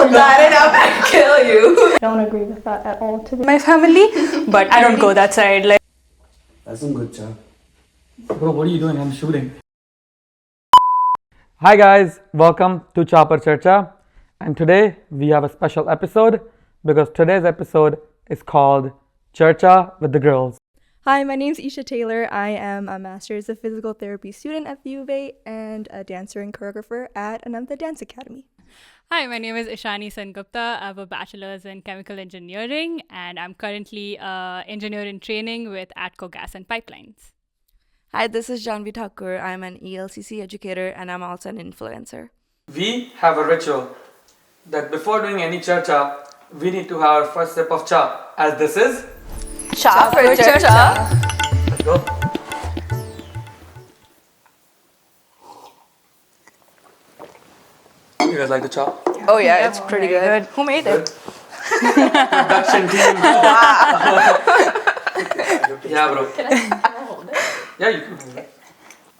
Line it up and kill you. I don't agree with that at all to my family, but I don't go that side. Like, that's some good job. Bro, what are you doing? I'm shooting. Hi guys, welcome to Per Charcha, and today we have a special episode because today's episode is called Charcha with the Girls. hi, my name's Isha Tailor. I am a master's of physical therapy student at the U of A and a dancer and choreographer at Anantha Dance Academy. Hi, my name is Ishani Sengupta. I have a bachelor's in chemical engineering and I'm currently an engineer in training with ATCO Gas and Pipelines. Hi, this is Janvi Thakur. I'm an ELCC educator and I'm also an influencer. We have a ritual that before doing any charcha, we need to have our first sip of cha, as this is Cha Per Charcha. Let's go. You guys like the cha? Oh yeah, it's pretty good. Who made it? Production team. Yeah, bro. Can I hold it? Yeah, you can hold it.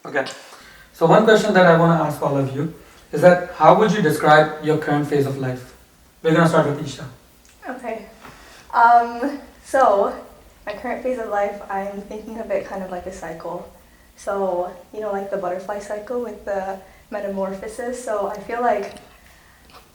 Okay. So one question that I want to ask all of you is that how would you describe your current phase of life? We're going to start with Isha. Okay. So my current phase of life, I'm thinking of it kind of like a cycle. So, you know, like the butterfly cycle with the metamorphosis. So I feel like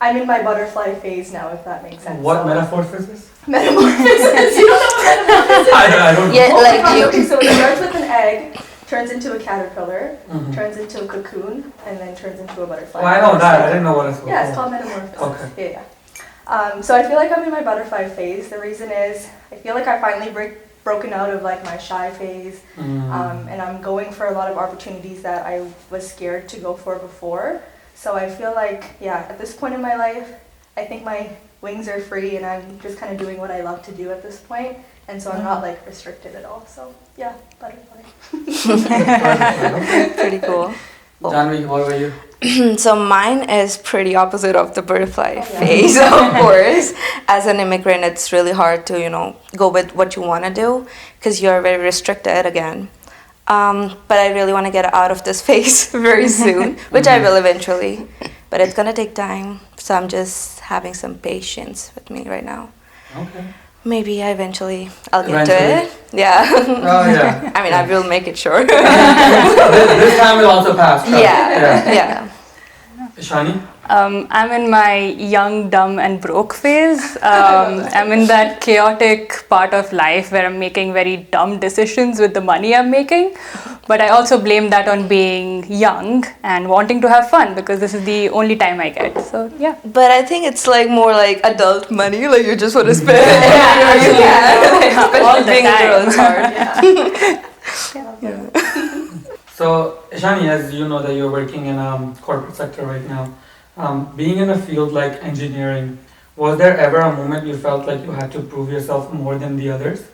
I'm in my butterfly phase now, if that makes sense. What so, metamorphosis? Metamorphosis. You don't know what metamorphosis is? I don't know. Yeah, Oh my like gosh, you. okay, so it starts with an egg, turns into a caterpillar, Mhm. turns into a cocoon, and then turns into a butterfly. Oh, I know that. I didn't know what it's called. Yeah, it's called metamorphosis. Okay. Yeah. So I feel like I'm in my butterfly phase. The reason is I feel like I finally broken out of like my shy phase, and I'm going for a lot of opportunities that I was scared to go for before. So I feel like, yeah, at this point in my life, I think my wings are free and I'm just kind of doing what I love to do at this point. And so I'm not like restricted at all. So yeah, butterfly. Pretty cool. Janvi, what were you? So mine is pretty opposite of the butterfly yeah. phase, of course. As an immigrant, it's really hard to, go with what you want to do because you're very restricted again. But I really want to get out of this phase very soon, which I will eventually. But it's going to take time. So I'm just having some patience with me right now. Okay. Maybe I'll get to it. Yeah. Oh, yeah. I mean, I will make it sure. This time will also pass. trust. Yeah. Ishani? I'm in my young, dumb and broke phase. I'm in that chaotic part of life where I'm making very dumb decisions with the money I'm making. But I also blame that on being young and wanting to have fun because this is the only time I get. So, yeah. But I think it's like more like adult money, like you just want to spend it Yeah, whenever you can. all Especially the being a time. girl, it's hard. So, Ishani, as you know that you're working in corporate sector right now, being in a field like engineering, was there ever a moment you felt like you had to prove yourself more than the others?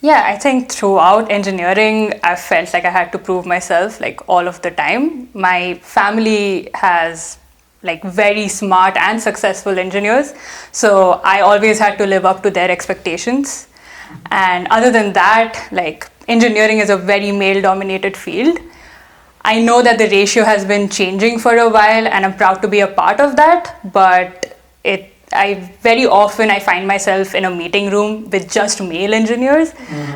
Yeah, I think throughout engineering, I felt like I had to prove myself like all of the time. My family has like very smart and successful engineers, so I always had to live up to their expectations. And other than that, like engineering is a very male-dominated field. I know that the ratio has been changing for a while and I'm proud to be a part of that, but very often I find myself in a meeting room with just male engineers,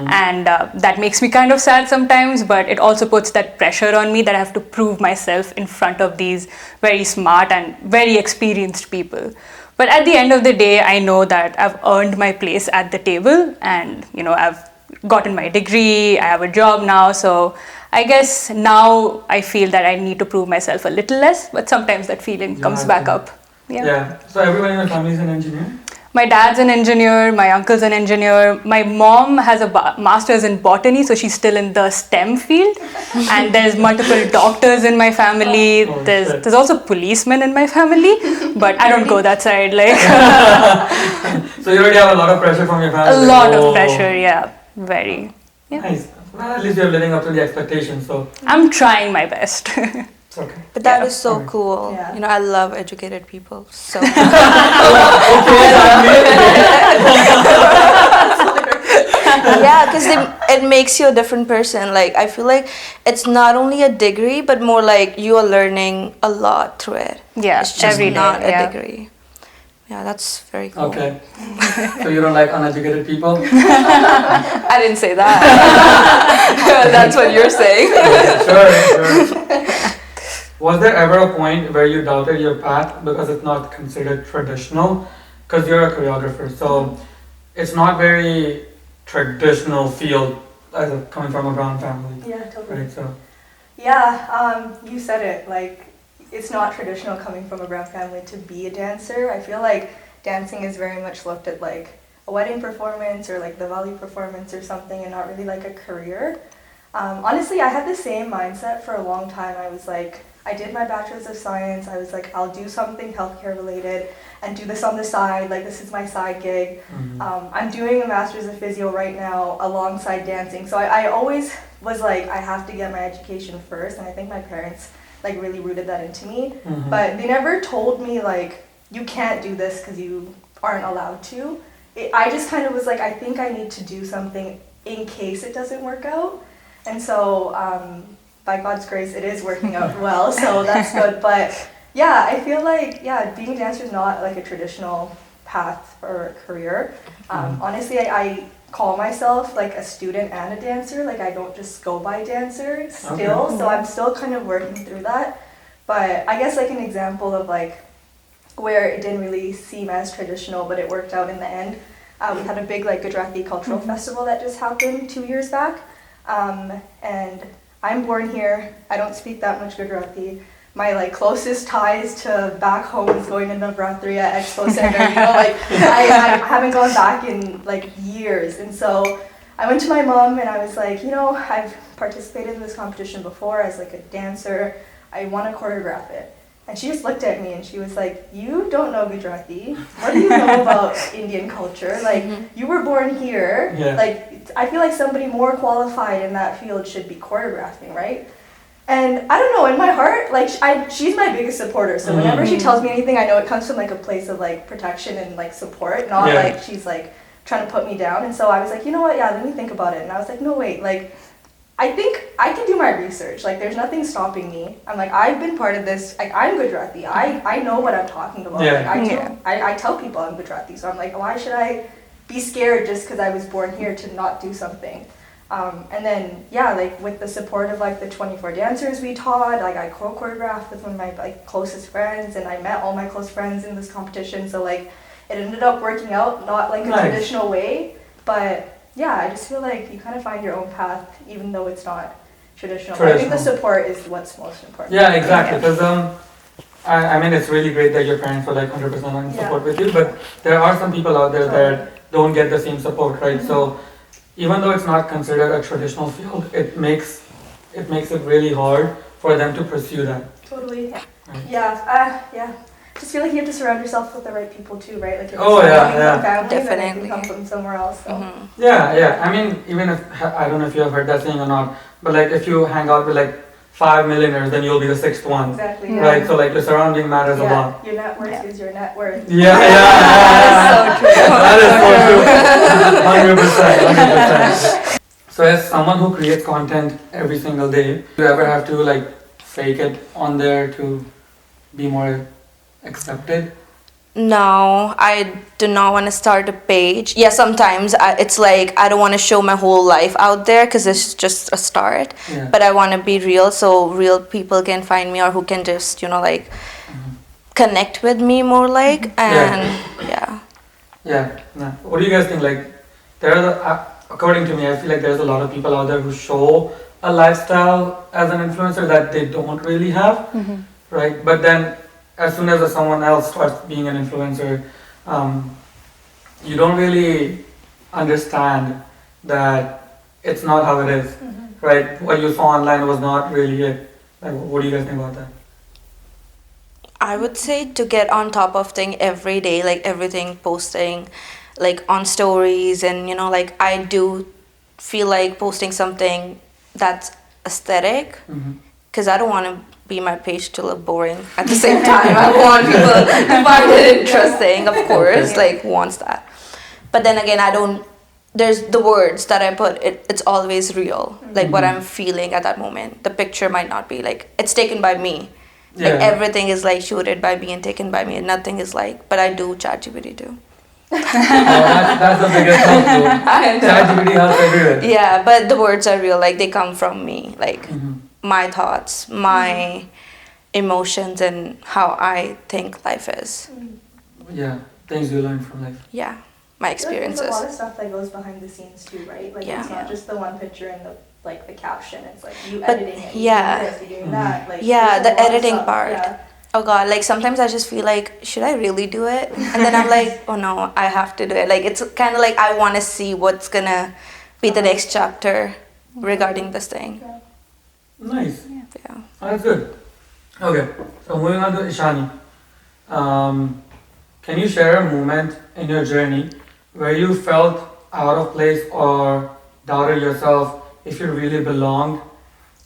and that makes me kind of sad sometimes, but it also puts that pressure on me that I have to prove myself in front of these very smart and very experienced people. But at the end of the day, I know that I've earned my place at the table and, I've gotten my degree, I have a job now, so I guess now I feel that I need to prove myself a little less, but sometimes that feeling comes back up. Yeah. So everyone in your family is an engineer? My dad's an engineer, my uncle's an engineer, my mom has a master's in botany, so she's still in the STEM field, and there's multiple doctors in my family, there's also policemen in my family, but I don't go that side, like. So you already have a lot of pressure from your family? A lot of pressure, yeah, very. Yeah. Nice. Well, at least you're living up to the expectations, so I'm trying my best. it's okay. But that is so cool. Yeah. I love educated people. So. Yeah, because it makes you a different person. Like, I feel like it's not only a degree, but more like you are learning a lot through it. Yeah, it's just every day, not a yeah. degree. Yeah, that's very cool. Okay. So you don't like uneducated people? I didn't say that. That's what you're saying. Sure. Was there ever a point where you doubted your path because it's not considered traditional? Because you're a choreographer, so it's not very traditional field as coming from a brown family. Yeah, totally. Right, so. Yeah, you said it. Like, it's not traditional coming from a brown family to be a dancer. I feel like dancing is very much looked at like a wedding performance or like the Diwali performance or something, and not really like a career. Honestly, I had the same mindset for a long time. I was like, I did my bachelor's of science. I was like, I'll do something healthcare related and do this on the side. Like, this is my side gig. I'm doing a master's of physio right now alongside dancing. So I always was like, I have to get my education first. And I think my parents like really rooted that into me. But they never told me like, you can't do this because you aren't allowed to. I just kind of was like, I think I need to do something in case it doesn't work out. And so by God's grace, it is working out well, so that's good. But yeah, I feel like, being a dancer is not like a traditional path or career. Honestly, I call myself like a student and a dancer. Like, I don't just go by dancer still, so I'm still kind of working through that. But I guess like an example of like where it didn't really seem as traditional, but it worked out in the end. We had a big like Gujarati cultural festival that just happened 2 years back. And I'm born here. I don't speak that much Gujarati. My like closest ties to back home is going to Navratri at Expo Center. You know, like I haven't gone back in like years. And so I went to my mom and I was like, you know, I've participated in this competition before as like a dancer. I want to choreograph it. And she just looked at me and she was like, you don't know Gujarati. What do you know about Indian culture? Like, you were born here. Yeah. Like, I feel like somebody more qualified in that field should be choreographing, right? And I don't know, in my heart, like, she's my biggest supporter. So whenever she tells me anything, I know it comes from like a place of like protection and like support, not like she's like trying to put me down. And so I was like, you know what? Yeah, let me think about it. And I was like, no, wait, like, I think I can do my research. Like, there's nothing stopping me. I'm like, I've been part of this. Like, I'm Gujarati. I know what I'm talking about. Yeah. Like, I tell people I'm Gujarati. So I'm like, why should I be scared just because I was born here to not do something? And then, like, with the support of, like, the 24 dancers we taught, like, I choreographed with one of my, like, closest friends, and I met all my close friends in this competition. So, like, it ended up working out, not, like, a traditional way, but... yeah, I just feel like you kind of find your own path, even though it's not traditional. I think the support is what's most important. Yeah, exactly. Because I mean, it's really great that your parents were like 100% in support with you, but there are some people out there that don't get the same support, right? So even though it's not considered a traditional field, it makes it really hard for them to pursue that. Totally. Right. Yeah. Just feel like you have to surround yourself with the right people too, right? Like, if family, definitely. then you come from somewhere else. So. Yeah. I mean, even if, I don't know if you have heard that saying or not, but like if you hang out with like 5 millionaires, then you'll be the 6th one. Exactly. Right, so like your surrounding matters a lot. Your net worth is your net worth. Yeah. That is so true. 100%. So as someone who creates content every single day, do you ever have to like fake it on there to be more accepted? No, I do not want to start a page. Yeah, sometimes it's like I don't want to show my whole life out there because it's just a start. Yeah. But I want to be real, so real people can find me, or who can just, like, connect with me more, like, and Yeah. What do you guys think? Like, according to me, I feel like there's a lot of people out there who show a lifestyle as an influencer that they don't really have, right? But then as soon as someone else starts being an influencer, you don't really understand that it's not how it is, right? What you saw online was not really it. Like, what do you guys think about that? I would say to get on top of thing every day, like everything posting, like on stories, and like I do feel like posting something that's aesthetic, because I don't want to be my page to look boring at the same time. I want people to find it interesting, of course, like wants that. But then again, there's the words that I put, it's always real, like what I'm feeling at that moment. The picture might not be, like, it's taken by me, Like Yeah. everything is like shooted by me and taken by me, and nothing is like. But I do ChatGPT too. Oh, that's the biggest help too. I know. ChatGPT helps everywhere. Yeah, but the words are real. Like they come from me. Like Mhm. my thoughts, my emotions, and how I think life is. Yeah, things you learn from life. Yeah, my I feel like there's a lot experiences. of stuff that goes behind the scenes too, right? Like Yeah. it's not just the one picture and the caption. It's like you But, editing it, you yeah. doing this, you doing that. Like Yeah, there's a the lot of editing stuff, part. Yeah. Oh god, like sometimes I just feel like, should I really do it? And then I'm like, oh no, I have to do it. Like it's kind of like I want to see what's gonna be the next chapter regarding this thing. Nice. Yeah. Oh, that's good. Okay, so moving on to Ishani. Can you share a moment in your journey where you felt out of place or doubted yourself if you really belonged?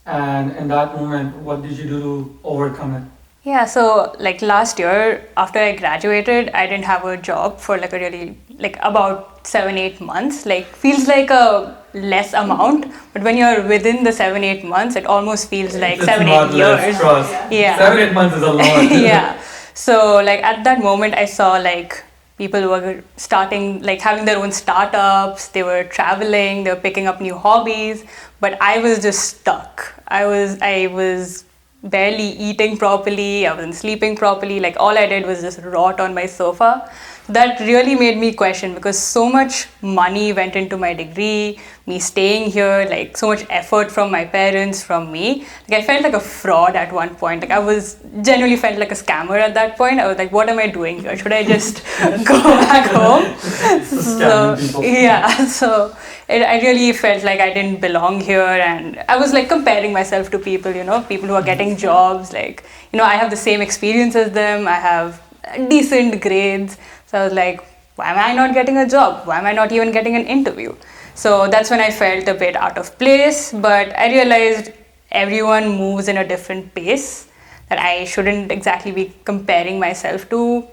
And in that moment, what did you do to overcome it? Yeah, so like last year after I graduated, I didn't have a job for like a really like about 7-8 months. Like feels like a less amount, but when you're within the 7-8 months, it almost feels like It's 7-8 not less, years. trust. Yeah. 7-8 months is a lot. Yeah. So like at that moment I saw like people who were starting like having their own startups, they were traveling, they were picking up new hobbies, but I was just stuck. I was barely eating properly, I wasn't sleeping properly, like all I did was just rot on my sofa. That really made me question because so much money went into my degree, me staying here, like so much effort from my parents, from me. Like I felt like a fraud at one point. Like I was genuinely felt like a scammer at that point. I was like, what am I doing here? Should I just go back home? Scamming people. Yeah, so I really felt like I didn't belong here, and I was like comparing myself to people, people who are getting jobs. Like, I have the same experience as them. I have decent grades. So I was like, why am I not getting a job? Why am I not even getting an interview? So that's when I felt a bit out of place, but I realized everyone moves in a different pace, that I shouldn't exactly be comparing myself to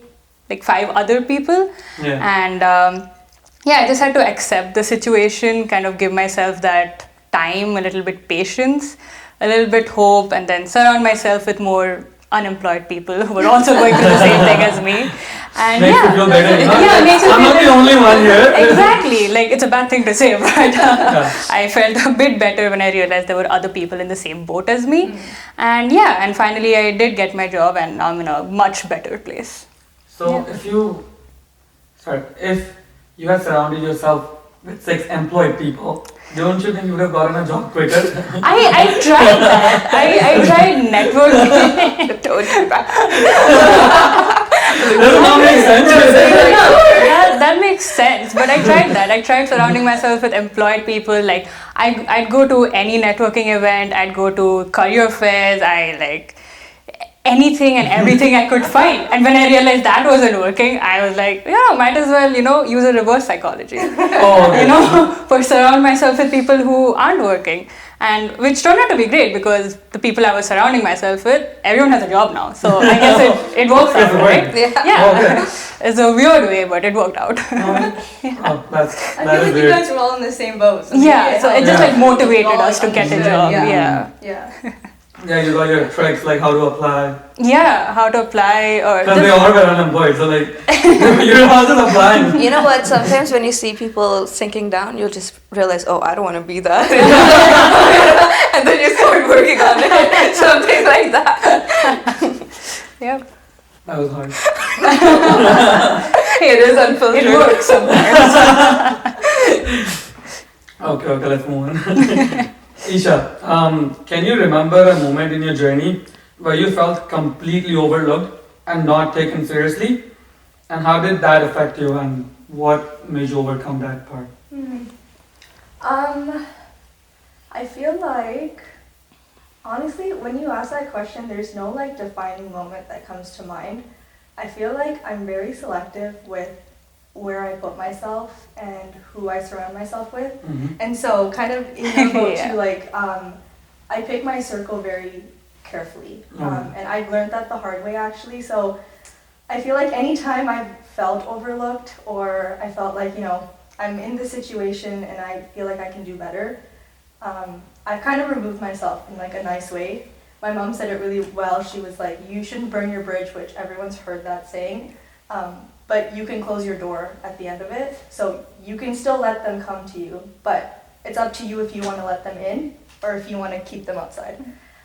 like 5 other people. Yeah. And I just had to accept the situation, kind of give myself that time, a little bit patience, a little bit hope, and then surround myself with more unemployed people who are also going through the same thing as me. And Makes you feel better. yeah, makes you I'm feel not the better. only one here. Exactly, like it's a bad thing to say, but I felt a bit better when I realized there were other people in the same boat as me. And finally I did get my job, and now I'm in a much better place. So if you had surrounded yourself with 6 employed people, don't you think you would have gotten a job quicker? I tried that. I tried networking. Does not make sense. That makes sense, but I tried that. I tried surrounding myself with employed people. Like I'd go to any networking event, I'd go to career fairs, I like anything and everything I could find. And when I realized that wasn't working, I was like, yeah, might as well, use a reverse psychology. Oh, okay. For surround myself with people who aren't working. And which turned out to be great because the people I was surrounding myself with, everyone has a job now. So I guess it works out, right? Yeah. Okay. It's a weird way, but it worked out. Oh, I feel like you weird. guys were all in the same boat. So Yeah, so it just like motivated All us to get a understood, job. yeah. Yeah. Yeah. Yeah, you got your tricks like how to apply. Yeah, how to apply or Because they all were unemployed, so like you're also applying. You know what? Sometimes when you see people sinking down, you'll just realize, oh, I don't want to be that. And then you start working on it. Something like that. Yep. That was hard. It is unfiltered. It works sometimes. Okay, let's move on. Isha, can you remember a moment in your journey where you felt completely overlooked and not taken seriously? And how did that affect you, and what made you overcome that part? I feel like, honestly, when you ask that question, there's no like defining moment that comes to mind. I feel like I'm very selective with where I put myself and who I surround myself with. Mm-hmm. And so kind of in your boat Yeah. too, like, I pick my circle very carefully. And I've learned that the hard way actually. So I feel like anytime I've felt overlooked or I felt like, I'm in this situation and I feel like I can do better, I've kind of removed myself in like a nice way. my mom said it really well. She was like, you shouldn't burn your bridge, which everyone's heard that saying, but you can close your door at the end of it. So you can still let them come to you, but it's up to you if you want to let them in or if you want to keep them outside.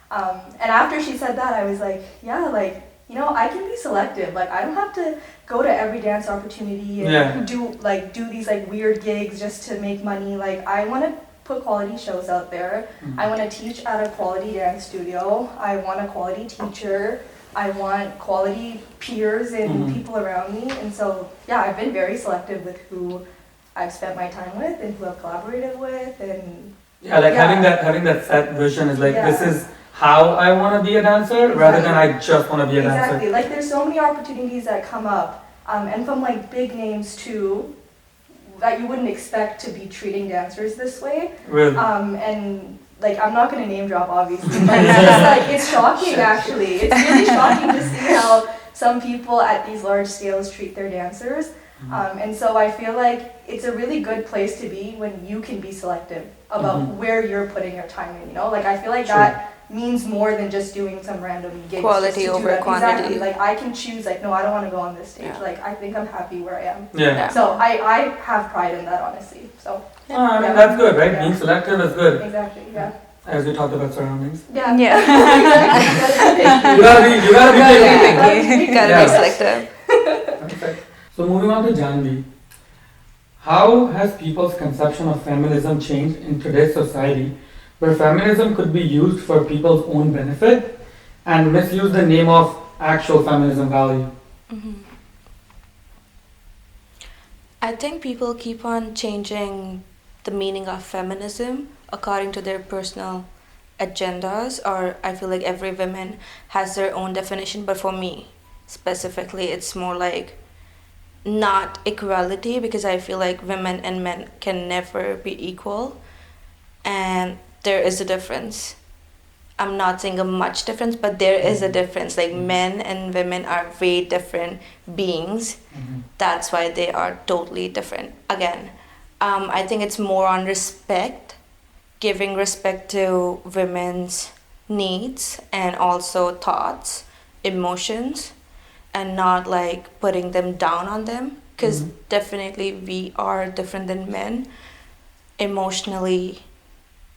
And after she said that, I was like, yeah, like, you know, I can be selective. Like, I don't have to go to every dance opportunity and do these like weird gigs just to make money. Like, I want to put quality shows out there. I want to teach at a quality dance studio. I want a quality teacher. I want quality peers and people around me. And so, yeah, I've been very selective with who I've spent my time with and who I've collaborated with. And having that set vision is like, this is how I want to be a dancer rather than I just want to be a dancer. Exactly. Like, there's so many opportunities that come up, and from like big names too, that you wouldn't expect to be treating dancers this way. Really? And like, I'm not gonna name drop obviously, but it's just like, it's shocking actually. It's really shocking to see how some people at these large scales treat their dancers. And so I feel like it's a really good place to be when you can be selective about where you're putting your time in, you know? Like, I feel like that means more than just doing some random gigs. Quality over quantity. Exactly. Like, I can choose, like, no, I don't want to go on this stage. Yeah. Like, I think I'm happy where I am. Yeah. So I have pride in that, honestly. So. I mean, that's good, right? Being selective is good. Exactly, yeah. As we talked about surroundings. Yeah. You gotta be You gotta Yeah. be selective. Perfect. So moving on to Janvi. How has people's conception of feminism changed in today's society, where feminism could be used for people's own benefit and misuse the name of actual feminism value? I think people keep on changing the meaning of feminism according to their personal agendas, or I feel like every woman has their own definition, but for me specifically it's more like not equality, because I feel like women and men can never be equal, and there is a difference. I'm not saying a much difference, but there is a difference. Like, men and women are very different beings. That's why they are totally different. Again, I think it's more on respect, giving respect to women's needs and also thoughts, emotions, and not like putting them down on them, because definitely we are different than men emotionally,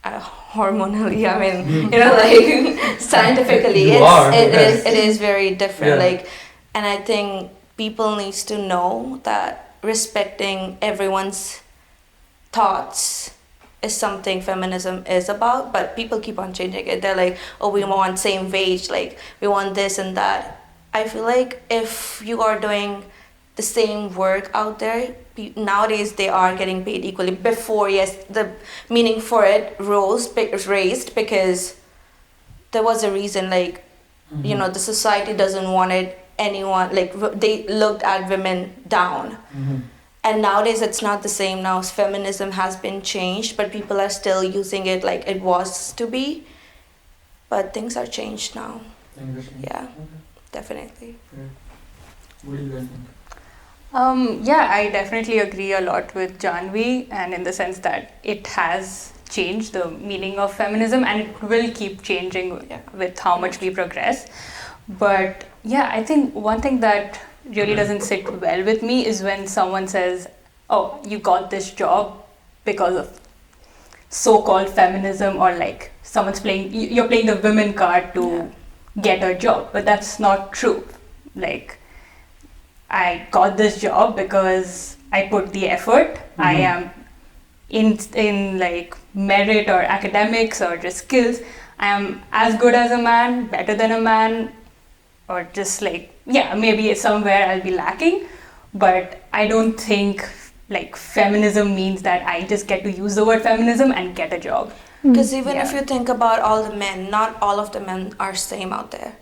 hormonally. I mean, you know, like scientifically, it is very different. Like, and I think people needs to know that respecting everyone's thoughts is something feminism is about, but people keep on changing it. They're like, oh, we want same wage, like we want this and that. I feel like if you are doing the same work out there, nowadays they are getting paid equally. Before, yes, the meaning for it raised because there was a reason, like, you know, the society doesn't want anyone, like, they looked at women down. And nowadays it's not the same. Now feminism has been changed, but people are still using it like it was to be. But things are changed now. Yeah, definitely. What do you guys think? Yeah, I definitely agree a lot with Janvi, and in the sense that it has changed the meaning of feminism, and it will keep changing with how much we progress. But yeah, I think one thing that really doesn't sit well with me is when someone says, oh, you got this job because of so-called feminism, or like you're playing the women card to get a job. But that's not true. Like, I got this job because I put the effort. I am in like merit or academics or just skills. I am as good as a man, better than a man, or just like, maybe somewhere I'll be lacking. But I don't think like feminism means that I just get to use the word feminism and get a job. Because even if you think about all the men, not all of the men are same out there.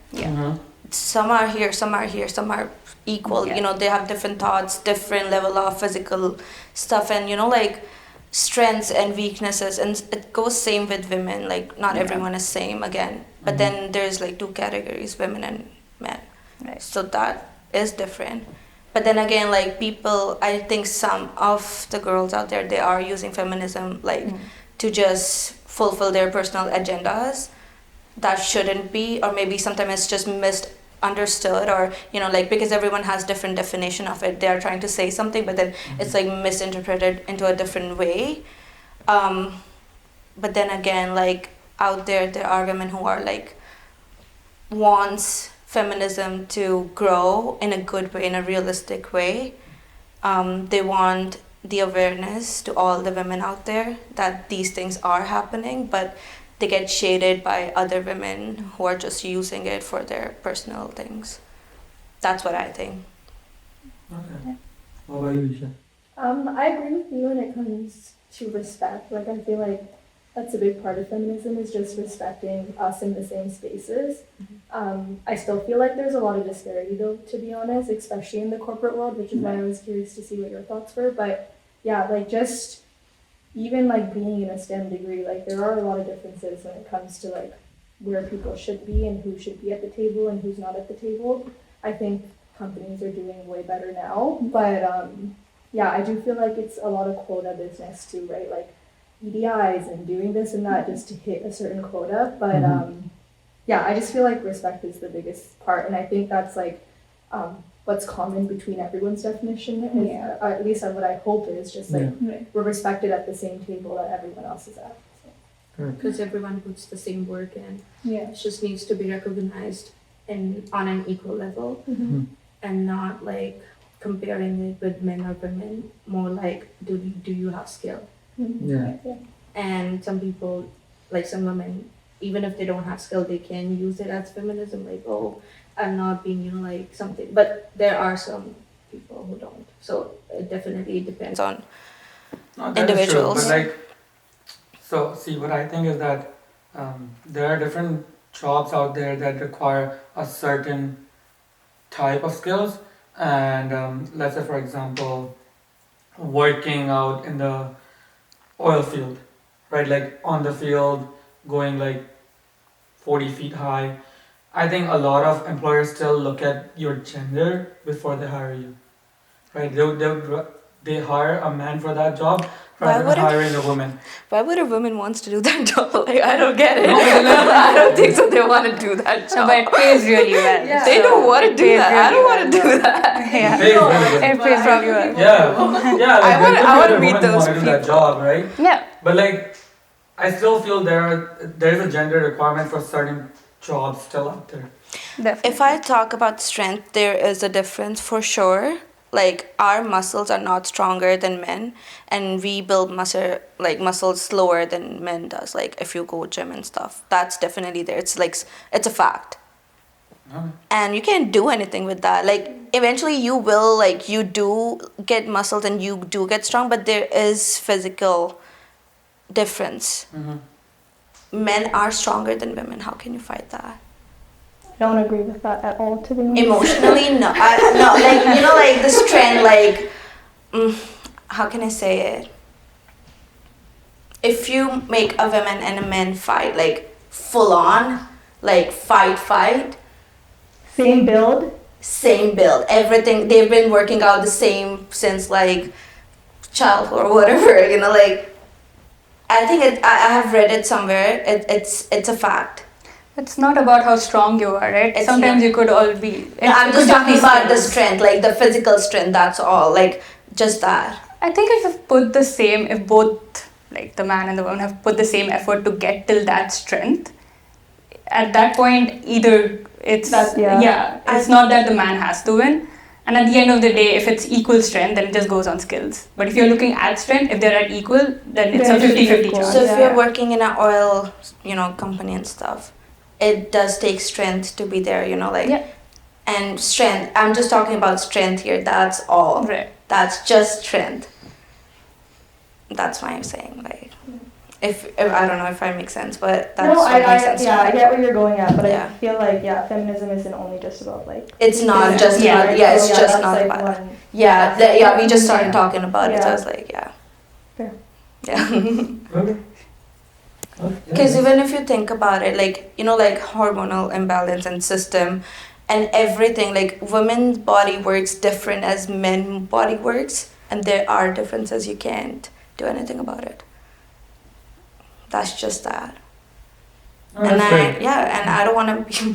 Some are here, some are equal. You know, they have different thoughts, different level of physical stuff, and you know, like strengths and weaknesses. And it goes same with women. Like, not everyone is same again. But then there's like two categories, women and men. Right. So that is different. But then again, like, people, I think some of the girls out there, they are using feminism like to just fulfill their personal agendas. that shouldn't be, or maybe sometimes it's just misunderstood, or like, because everyone has different definition of it, they are trying to say something, but then it's like misinterpreted into a different way. But then again, like, out there are women who are like, wants feminism to grow in a good way, in a realistic way. They want the awareness to all the women out there that these things are happening, but they get shaded by other women who are just using it for their personal things. That's what I think. Okay. What about you, Isha? I agree with you when it comes to respect. Like, I feel like that's a big part of feminism, is just respecting us in the same spaces. I still feel like there's a lot of disparity, though, to be honest, especially in the corporate world, which is why I was curious to see what your thoughts were. But yeah, like, just even like being in a STEM degree, like, there are a lot of differences when it comes to like where people should be and who should be at the table and who's not at the table. I think companies are doing way better now, but yeah, I do feel like it's a lot of quota business too, right? Like EDIs and doing this and that just to hit a certain quota. But yeah, I just feel like respect is the biggest part, and I think that's like what's common between everyone's definition. Is, at least what I hope is just like we're respected at the same table that everyone else is at. Because everyone puts the same work in. Yeah. It just needs to be recognized on an equal level, and not like comparing it with men or women. More like, do you have skill? Yeah. And some people, like some women, even if they don't have skill, they can use it as feminism. Like, oh, I'm not being, like something. But there are some people who don't. So it definitely depends On No, that is individuals. true, but like, so see, what I think is that there are different jobs out there that require a certain type of skills, and let's say, for example, working out in the oil field, right? Like on the field, going like 40 feet high. I think a lot of employers still look at your gender before they hire you, right? They hire a man for that job rather than hiring a woman. Why would a woman wants to do that job? Like, I don't get it. No, but like- I don't think so. They want to do that job. But it pays really well. Yeah. They don't want to it do pays that. I really don't want to well. do that. Yeah. It pays really good. It pays really well. Yeah, like I wanna there could be meet other women who those want to do that people. job, right? Yeah. But like, I still feel there is a gender requirement for certain jobs still out there. Definitely. If I talk about strength, there is a difference for sure. Like, our muscles are not stronger than men, and we build muscles slower than men does. Like, if you go gym and stuff, that's definitely there. It's like, it's a fact. Okay. And you can't do anything with that. Like, eventually you will, like, you do get muscles and you do get strong, but there is physical difference. Men are stronger than women. How can you fight that? I don't agree with that at all, to be honest. Emotionally, no. No, like, like the strength, like, how can I say it? If you make a woman and a man fight, like, full on, like, fight, Same build. same build, everything, they've been working out the same since, like, childhood or whatever, like, I think I have read it somewhere, it's a fact. It's not about how strong you are, right? It's Sometimes not. you could all be. No, I'm it just could talking be about the skills. strength, like the physical strength, that's all, like, just that. I think if both, like the man and the woman, have put the same effort to get till that strength, at that point, either it's it's not that the man has to win, and at the end of the day, if it's equal strength, then it just goes on skills. But if you're looking at strength, if they're at equal, then it's a 50-50 chance. So if you're working in an oil, company and stuff, it does take strength to be there, and strength. I'm just talking about strength here. That's all. Right. That's just strength. That's why I'm saying, like, if I don't know if I make sense, but that's No, what makes sense. to I me. get where you're going at, but Yeah. I feel like, feminism isn't only just about, like... It's not just Yeah. about, it's So, just that's, not like, about. one- We just started talking about it, so I was like, yeah. Fair. Yeah. Okay. Because even if you think about it, like, like hormonal imbalance and system and everything, like, women's body works different as men's body works, and there are differences. You can't do anything about it. That's just that. Oh, that's great. And I don't want to be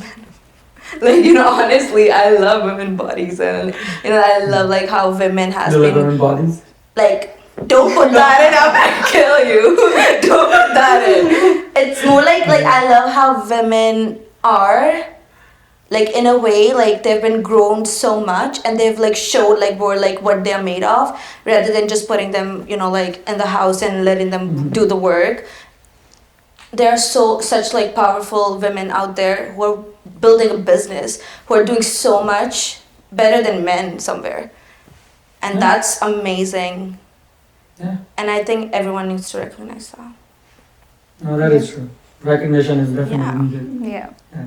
like, honestly, I love women bodies, and I love like how women has You like been women bodies? like, don't put that in, I'm gonna kill you. Don't put that in. It's more like I love how women are, like, in a way, like they've been grown so much and they've like showed like more like what they're made of, rather than just putting them like in the house and letting them do the work. There are such like powerful women out there who are building a business, who are doing so much better than men somewhere, and that's amazing. Yeah. And I think everyone needs to recognize that. No, that is true. Recognition is definitely Yeah. needed. Yeah.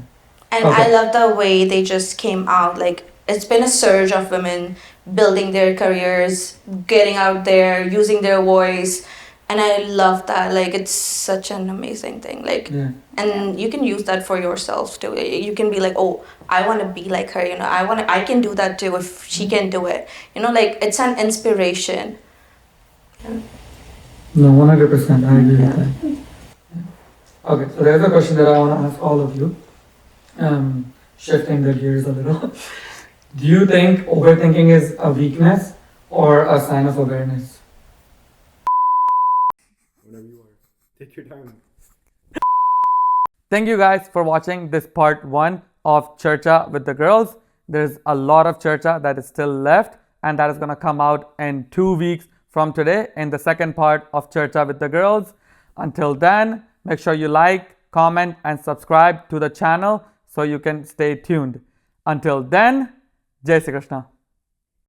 And Okay. I love the way they just came out. Like, it's been a surge of women building their careers, getting out there, using their voice. And I love that. Like, it's such an amazing thing. Like, Yeah. and you can use that for yourself too. You can be like, oh, I want to be like her. I can do that too if she can do it. Like, it's an inspiration. No, 100%. I agree with that. Okay, so there's a question that I want to ask all of you. Shifting the gears a little. Do you think overthinking is a weakness or a sign of awareness? Whenever you are. Take your time. Thank you guys for watching this part 1 of Charcha with the girls. There's a lot of Charcha that is still left, and that is going to come out in 2 weeks from today in the second part of Charcha with the girls. Until then, make sure you like, comment, and subscribe to the channel so you can stay tuned. Until then, Jai Shri Krishna.